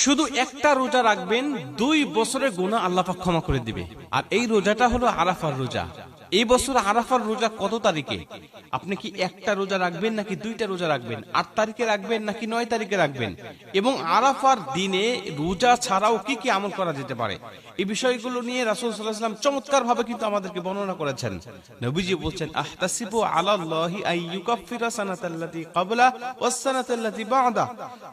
শুধু একটা রোজা রাখবেন, 2 বছরের গুনাহ আল্লাহ পাক ক্ষমা করে দিবে। আর এই রোজাটা হলো আরাফার রোজা। এই বছর আরাফার রোজা কত তারিখে? আপনি কি একটা রোজা রাখবেন নাকি 2টা রোজা রাখবেন? 8 তারিখে রাখবেন নাকি 9 তারিখে রাখবেন? এবং আরাফার দিনে রোজা ছাড়াও কি কি আমল করা যেতে পারে, এই বিষয়গুলো নিয়ে রাসূল সাল্লাল্লাহু আলাইহি ওয়াসাল্লাম চমৎকার ভাবে কিন্তু আমাদেরকে বর্ণনা করেছেন। নবীজি বলছেন, আহতাসিবু আলাল্লাহি আইয়ুকাফিরা সানাতাল্লাতী ক্বাবলা ওয়াস সানাতাল্লাতী বা'দা।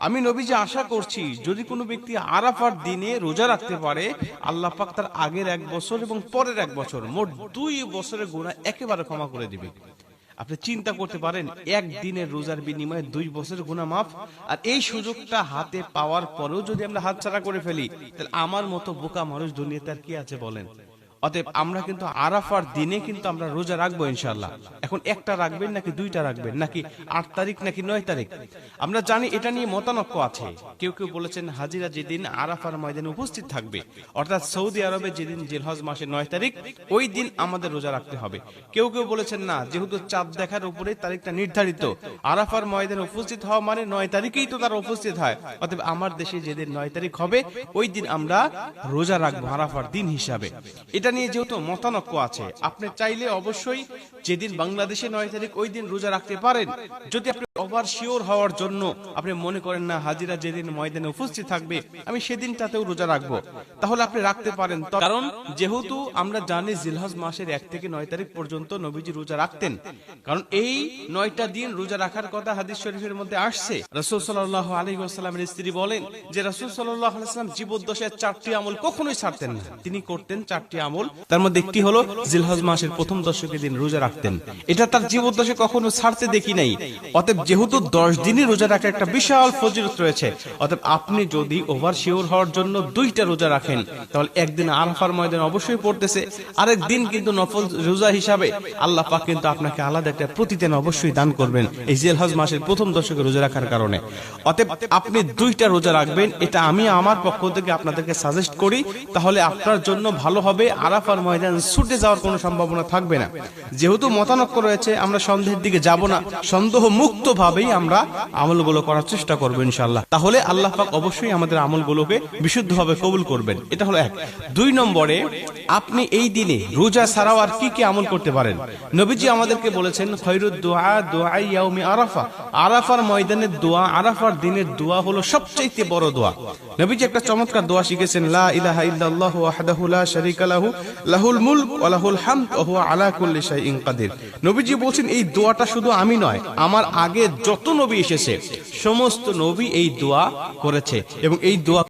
আমি নবীজি আশা করছি যদি কোনো ব্যক্তি আরাফার দিনে রোজা রাখতে পারে, আল্লাহ পাক তার আগের 1 বছর এবং পরের 1 বছর মোট 2 বছরের গুনাহ একেবারে ক্ষমা করে দিবে। আপনি চিন্তা করতে পারেন, একদিনের রোজার বিনিময়ে 2 বছরের গুনাহ মাফ। আর এই সুযোগটা হাতে পাওয়ার পরেও যদি আমরা হাতছাড়া করে ফেলি, তাহলে আমার মতো বোকা মানুষ দুনিয়াতে আর কি আছে বলেন। অতএব আমরা কিন্তু আরাফার দিনে কিন্তু আমরা রোজা রাখবো ইনশাআল্লাহ। এখন একটা রাখবেন নাকি 2টা রাখবেন, নাকি 8 তারিখ নাকি 9 তারিখ? আমরা জানি এটা নিয়ে মতানক্য আছে। কেউ কেউ বলেছেন হাজিরা যেদিন আরাফার ময়দানে উপস্থিত থাকবে, অর্থাৎ সৌদি আরবে যেদিন জিলহজ মাসের 9 তারিখ, ওই দিন আমাদের রোজা রাখতে হবে। কেউ কেউ বলেছেন না, যেহেতু চাঁদ দেখার উপরে তারিখটা নির্ধারিত, আরাফার ময়দানে উপস্থিত হওয়া মানে 9 তারিখেই তো তারা উপস্থিত হয়, অতএব আমার দেশে যেদিন 9 তারিখ হবে ওই দিন আমরা রোজা রাখবো আরাফার দিন হিসাবে। এটা নিয়ে যেহেতু মতানক্য আছে, আপনি চাইলে অবশ্যই যেদিন বাংলাদেশে 9 তারিখ ওই দিন রোজা রাখতে পারেন। যদি আপনি ওভার শিওর হওয়ার জন্য আপনি মনে করেন না হাজিরা যেদিন ময়দানে উপস্থিত থাকবে আমি সেদিনটাতেও রোজা রাখবো, তাহলে আপনি রাখতে পারেন। কারণ যেহেতু আমরা জানি জিলহজ মাসের 1 থেকে 9 তারিখ পর্যন্ত নবীজি রোজা রাখতেন, কারণ এই 9টা দিন রোজা রাখার কথা হাদিস শরীফের মধ্যে আসছে। রাসূল সাল্লাল্লাহু আলাইহি ওয়াসাল্লামের স্ত্রী বলেন যে রাসূল সাল্লাল্লাহু আলাইহি ওয়াসাল্লাম জীবদ্দশায় 4টি আমল কখনোই ছাড়তেন না। তিনি করতেন 4টি আমল, তার মধ্যে একটি হলো জিলহজ মাসের প্রথম দশকের দিন রোজা রাখতেন। এটা তার জীবদ্দশায় কখনো ছাড়তে দেখি নাই। অতএব যেহেতু 10 দিনই রোজা রাখা একটা বিশাল ফজিলত রয়েছে, অতএব আপনি যদি ওভার শিওর হওয়ার জন্য 2টা রোজা রাখেন, তাহলে একদিন আরাফার ময়দান অবশ্যই পড়তেছে, আরেক দিন কিন্তু নফল রোজা হিসাবে আল্লাহ পাক কিন্তু আপনাকে আলাদা একটা প্রতিদান অবশ্যই দান করবেন এই জিলহজ মাসের প্রথম দশকে রোজা রাখার কারণে। অতএব আপনি 2টা রোজা রাখবেন, এটা আমি আমার পক্ষ থেকে আপনাদেরকে সাজেস্ট করি। তাহলে আপনার জন্য ভালো হবে, আরাফার ময়দান ছুটে যাওয়ার কোনো সম্ভাবনা থাকবে না। যেহেতু মতানক্য রয়েছে, আমরা সন্দেহের দিকে যাব না, সন্দেহ মুক্ত ভাবেই আমরা আমলগুলো করার চেষ্টা করব ইনশাআল্লাহ। তাহলে আল্লাহ পাক অবশ্যই আমাদের আমলগুলোকে বিশুদ্ধভাবে কবুল করবেন। এটা হলো 1। 2 নম্বরে, আপনি এই দিনে রোজা ছাড়াও আর কি কি আমল করতে পারেন? নবীজি আমাদেরকে বলেছেন খৈরুদ দুআ দুআ ইয়াউমি আরাফা। আরাফার ময়দানের দোয়া, আরাফার দিনের দোয়া হলো সবচেয়ে বড় দোয়া। নবীজি একটা চমৎকার দোয়া শিখেছেন, লা ইলাহা ইল্লাল্লাহু ওয়াহদাহু লা শারীকা লাহু লাহুল মুলক ওয়া লাহুল হামদ ওয়া হুয়া আলা কুল্লি শাইইন কাদির। নবীজি বলেন এই দোয়াটা শুধু আমি নয়, আমার আগে যত নবী এসেছে সমস্ত নবী এই দোয়া করেছে এবং এই দোয়া